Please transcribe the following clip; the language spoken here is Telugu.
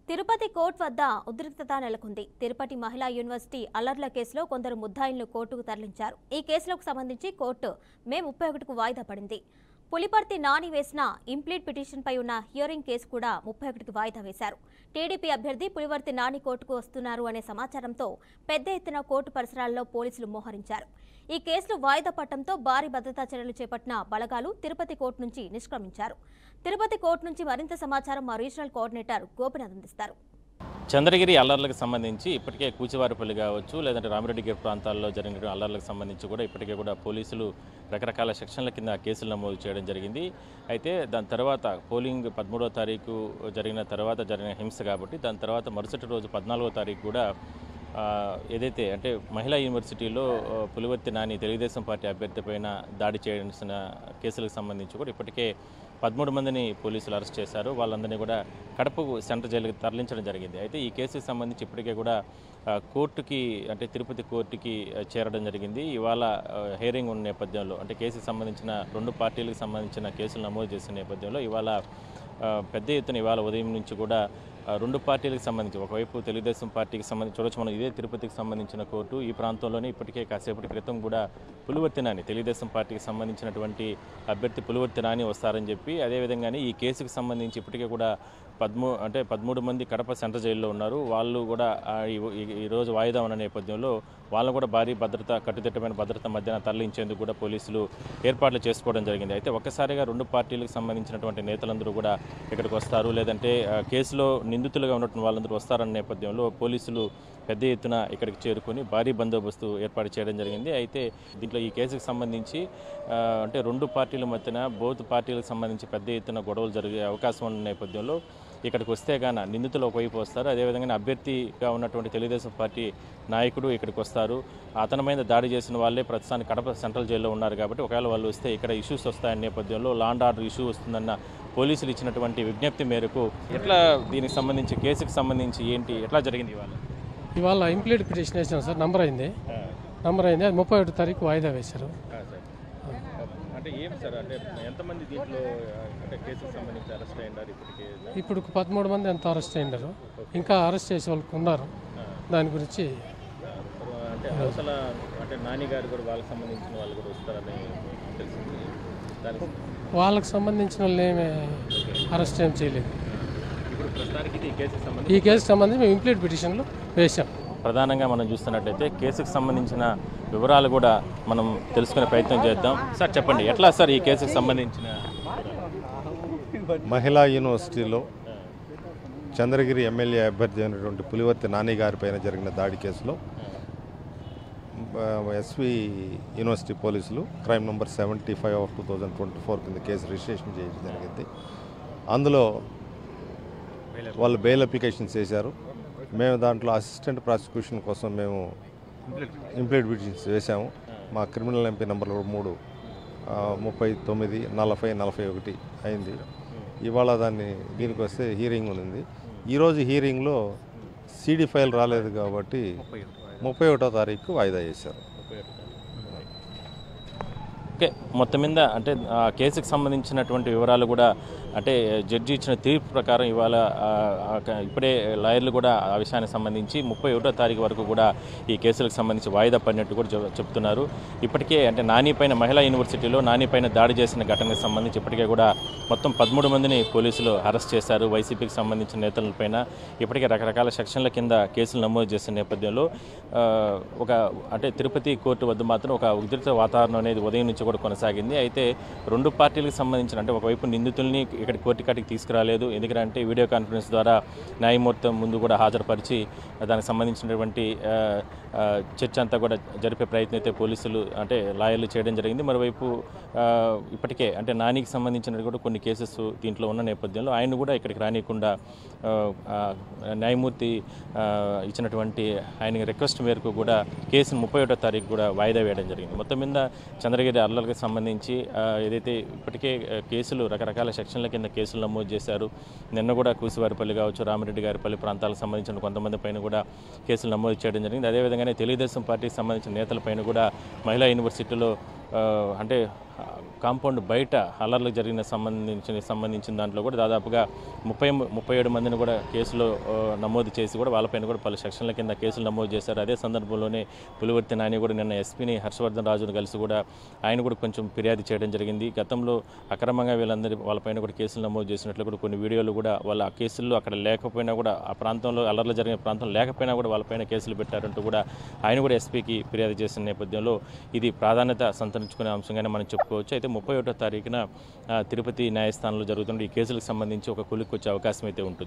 తిరుపతి కోర్టు వద్ద ఉద్రిక్తత నెలకొంది. తిరుపతి మహిళా యూనివర్సిటీ అల్లర్ల కేసులో కొందరు ముద్దాయిలను కోర్టుకు తరలించారు. ఈ కేసులకు సంబంధించి కోర్టు మే 31కు వాయిదా పడింది. పులిపర్తి నాని వేసిన ఇంప్లీడ్ పిటిషన్పై ఉన్న హియరింగ్ కేసు కూడా 31కి వాయిదా వేశారు. టీడీపీ అభ్యర్థి పులివర్తి నాని కోర్టుకు వస్తున్నారు అనే సమాచారంతో పెద్ద ఎత్తున కోర్టు పరిసరాల్లో పోలీసులు మోహరించారు. ఈ కేసులు వాయిదా పట్టడంతో భారీ భద్రతా చర్యలు చేపట్టిన బలగాలు తిరుపతి కోర్టు నుంచి నిష్క్రమించారు. తిరుపతి కోర్టు నుంచి మరింత సమాచారం మా రీజనల్ కోఆర్డినేటర్ గోపినాథ్ అందిస్తారు. చంద్రగిరి అల్లర్లకు సంబంధించి ఇప్పటికే కూచివారిపల్లి కావచ్చు, లేదంటే రామిరెడ్డిగిరి ప్రాంతాల్లో జరిగిన అల్లర్లకు సంబంధించి కూడా ఇప్పటికే కూడా పోలీసులు రకరకాల సెక్షన్ల కింద కేసులు నమోదు చేయడం జరిగింది. అయితే దాని తర్వాత పోలింగ్ 13వ తారీఖు జరిగిన తర్వాత జరిగిన హింస కాబట్టి దాని తర్వాత మరుసటి రోజు 14వ తారీఖు కూడా ఏదైతే అంటే మహిళా యూనివర్సిటీలో పులివర్తి నాని తెలుగుదేశం పార్టీ అభ్యర్థి పైన దాడి చేయాల్సిన కేసులకు సంబంధించి కూడా ఇప్పటికే 13 మందిని పోలీసులు అరెస్ట్ చేశారు. వాళ్ళందరినీ కూడా కడపకు సెంట్రల్ జైలుకి తరలించడం జరిగింది. అయితే ఈ కేసుకు సంబంధించి ఇప్పటికే కూడా కోర్టుకి అంటే తిరుపతి కోర్టుకి చేరడం జరిగింది. ఇవాళ హియరింగ్ ఉన్న నేపథ్యంలో అంటే కేసుకు సంబంధించిన 2 పార్టీలకు సంబంధించిన కేసులు నమోదు చేసిన నేపథ్యంలో ఇవాళ పెద్ద ఎత్తున ఇవాళ ఉదయం నుంచి కూడా 2 పార్టీలకు సంబంధించి ఒకవైపు తెలుగుదేశం పార్టీకి సంబంధించి చూడొచ్చు మనం ఇదే తిరుపతికి సంబంధించిన కోర్టు ఈ ప్రాంతంలోనే ఇప్పటికే కాసేపటి క్రితం కూడా పులివర్తి నాని తెలుగుదేశం పార్టీకి సంబంధించినటువంటి అభ్యర్థి పులివర్తి నాని వస్తారని చెప్పి అదేవిధంగానే ఈ కేసుకు సంబంధించి ఇప్పటికే కూడా 13 మంది కడప సెంట్రల్ జైల్లో ఉన్నారు. వాళ్ళు కూడా ఈరోజు వాయిదా ఉన్న నేపథ్యంలో వాళ్ళను కూడా భారీ భద్రత కట్టుదిట్టమైన భద్రత మధ్యన తరలించేందుకు కూడా పోలీసులు ఏర్పాట్లు చేసుకోవడం జరిగింది. అయితే ఒక్కసారిగా 2 పార్టీలకు సంబంధించినటువంటి నేతలందరూ కూడా ఇక్కడికి వస్తారు, లేదంటే కేసులో నిందితులుగా ఉన్నటువంటి వాళ్ళందరూ వస్తారన్న నేపథ్యంలో పోలీసులు పెద్ద ఎత్తున ఇక్కడికి చేరుకొని భారీ బందోబస్తు ఏర్పాటు చేయడం జరిగింది. అయితే దీంట్లో ఈ కేసుకు సంబంధించి అంటే 2 పార్టీల మధ్యన బోత్ పార్టీలకు సంబంధించి పెద్ద ఎత్తున గొడవలు జరిగే అవకాశం ఉన్న నేపథ్యంలో ఇక్కడికి వస్తే గాన నిందితులు ఒకవైపు వస్తారు, అదేవిధంగా అభ్యర్థిగా ఉన్నటువంటి తెలుగుదేశం పార్టీ నాయకుడు ఇక్కడికి వస్తారు. అతని మీద దాడి చేసిన వాళ్ళే ప్రస్తుతానికి కడప సెంట్రల్ జైల్లో ఉన్నారు కాబట్టి ఒకవేళ వాళ్ళు వస్తే ఇక్కడ ఇష్యూస్ వస్తాయన్న నేపథ్యంలో లా అండ్ ఆర్డర్ ఇష్యూ వస్తుందన్న పోలీసులు ఇచ్చినటువంటి విజ్ఞప్తి మేరకు ఎట్లా దీనికి సంబంధించి కేసుకు సంబంధించి ఏంటి ఎట్లా జరిగింది ఇవాళ ఇంప్లీడ్ పిటిషన్ వేసాం సార్. నంబర్ అయింది అది 31 తారీఖు వాయిదా వేశారు. అంటే ఏం సార్ అంటే ఎంతమంది దీంట్లో అంటే కేసుకు సంబంధించి అరెస్ట్ అయ్యారు? ఇప్పుడు 13 మంది ఎంత అరెస్ట్ అయ్యారు, ఇంకా అరెస్ట్ చేసే వాళ్ళకి ఉన్నారు. దాని గురించి అంటే అసలు అంటే నాని గారు కూడా వాళ్ళకి సంబంధించిన వాళ్ళు కూడా వస్తారని తెలిసింది. వాళ్ళకి సంబంధించిన వాళ్ళు ఏమి అరెస్ట్ ఏం చేయలేదు. ఇప్పుడు ప్రస్తుతానికి ఈ కేసుకు సంబంధించి మేము ఇంప్లీడ్ పిటిషన్లు వేశాం. ప్రధానంగా మనం చూస్తున్నట్లయితే కేసుకు సంబంధించిన వివరాలు కూడా మనం తెలుసుకునే ప్రయత్నం చేద్దాం. సార్ చెప్పండి, ఎట్లా సార్ ఈ కేసుకు సంబంధించిన? మహిళా యూనివర్సిటీలో చంద్రగిరి ఎమ్మెల్యే అభ్యర్థి అయినటువంటి పులివర్తి నాని గారి పైన జరిగిన దాడి కేసులో ఎస్వి యూనివర్సిటీ పోలీసులు క్రైమ్ నంబర్ 75/2024 కింద కేసు రిజిస్ట్రేషన్ చేయడం జరిగింది. అందులో వాళ్ళు బెయిల్ అప్లికేషన్స్ చేశారు. మేము దాంట్లో అసిస్టెంట్ ప్రాసిక్యూషన్ కోసం మేము ఇంప్లీడ్ పిటిషన్స్ వేసాము. మా క్రిమినల్ ఎంపీ నంబర్ 3 39 40 41 అయింది. ఇవాళ దీనికి వస్తే హీరింగ్ ఉంది. ఈరోజు హీరింగ్లో సిడి ఫైల్ రాలేదు కాబట్టి 31వ తారీఖు వాయిదా చేశారు. ఓకే, మొత్తం మీద అంటే ఆ కేసుకు సంబంధించినటువంటి వివరాలు కూడా అంటే జడ్జి ఇచ్చిన తీర్పు ప్రకారం ఇవాళ ఇప్పుడే లాయర్లు కూడా ఆ విషయానికి సంబంధించి 31వ తారీఖు వరకు కూడా ఈ కేసులకు సంబంధించి వాయిదా పడినట్టు కూడా చెప్తున్నారు. ఇప్పటికే అంటే నాని పైన మహిళా యూనివర్సిటీలో నాని పైన దాడి చేసిన ఘటనకు సంబంధించి ఇప్పటికే కూడా మొత్తం 13 మందిని పోలీసులు అరెస్ట్ చేశారు. వైసీపీకి సంబంధించిన నేతలపైన ఇప్పటికే రకరకాల సెక్షన్ల కింద కేసులు నమోదు చేసిన నేపథ్యంలో అంటే తిరుపతి కోర్టు వద్ద మాత్రం ఒక ఉద్రిక్త వాతావరణం అనేది ఉదయం నుంచి కూడా కొనసాగింది. అయితే 2 పార్టీలకు సంబంధించిన అంటే ఒకవైపు నిందితుల్ని ఇక్కడ కోర్టు కాటికి తీసుకురాలేదు, ఎందుకంటే వీడియో కాన్ఫరెన్స్ ద్వారా న్యాయమూర్తి ముందు కూడా హాజరుపరిచి దానికి సంబంధించినటువంటి చర్చ అంతా కూడా జరిపే ప్రయత్నం అయితే పోలీసులు అంటే లాయర్లు చేయడం జరిగింది. మరోవైపు ఇప్పటికే అంటే నానికి సంబంధించిన కూడా కొన్ని కేసెస్ దీంట్లో ఉన్న నేపథ్యంలో ఆయన కూడా ఇక్కడికి రానియకుండా న్యాయమూర్తి ఇచ్చినటువంటి ఆయన రిక్వెస్ట్ మేరకు కూడా కేసును 31వ తారీఖు కూడా వాయిదా వేయడం జరిగింది. మొత్తం మీద చంద్రగిరి అల్లర్లకు సంబంధించి ఏదైతే ఇప్పటికే కేసులు రకరకాల సెక్షన్ల కింద కేసులు నమోదు చేశారు. నిన్న కూడా కూసివారిపల్లి కావచ్చు, రామిరెడ్డి గారిపల్లి ప్రాంతాలకు సంబంధించిన కొంతమంది పైన కూడా కేసులు నమోదు చేయడం జరిగింది. అదేవిధంగానే తెలుగుదేశం పార్టీకి సంబంధించిన నేతలపైన కూడా మహిళా యూనివర్సిటీలో అంటే కాంపౌండ్ బయట అల్లర్లకు సంబంధించిన దాంట్లో కూడా దాదాపుగా 37 మందిని కూడా కేసులో నమోదు చేసి కూడా వాళ్ళపైన కూడా పలు సెక్షన్ల కింద కేసులు నమోదు చేశారు. అదే సందర్భంలోనే పులివర్తి నాని కూడా నిన్న ఎస్పీని హర్షవర్ధన్ రాజును కలిసి కూడా ఆయన కూడా కొంచెం ఫిర్యాదు చేయడం జరిగింది. గతంలో అక్రమంగా వాళ్ళపైన కూడా కేసులు నమోదు చేసినట్లు కూడా కొన్ని వీడియోలు కూడా వాళ్ళ ఆ కేసుల్లో అక్కడ లేకపోయినా కూడా ఆ ప్రాంతంలో అల్లర్లు జరిగిన ప్రాంతం లేకపోయినా కూడా వాళ్ళపైన కేసులు పెట్టారంటూ కూడా ఆయన కూడా ఎస్పీకి ఫిర్యాదు చేసిన నేపథ్యంలో ఇది ప్రాధాన్యత సంతరించుకునే అంశంగానే మనం చెప్పుకోవచ్చు. అయితే 31వ తారీఖున తిరుపతి న్యాయస్థానంలో జరుగుతున్న ఈ కేసులకు సంబంధించి ఒక కొలిక్కి వచ్చే అవకాశం అయితే ఉంటుంది.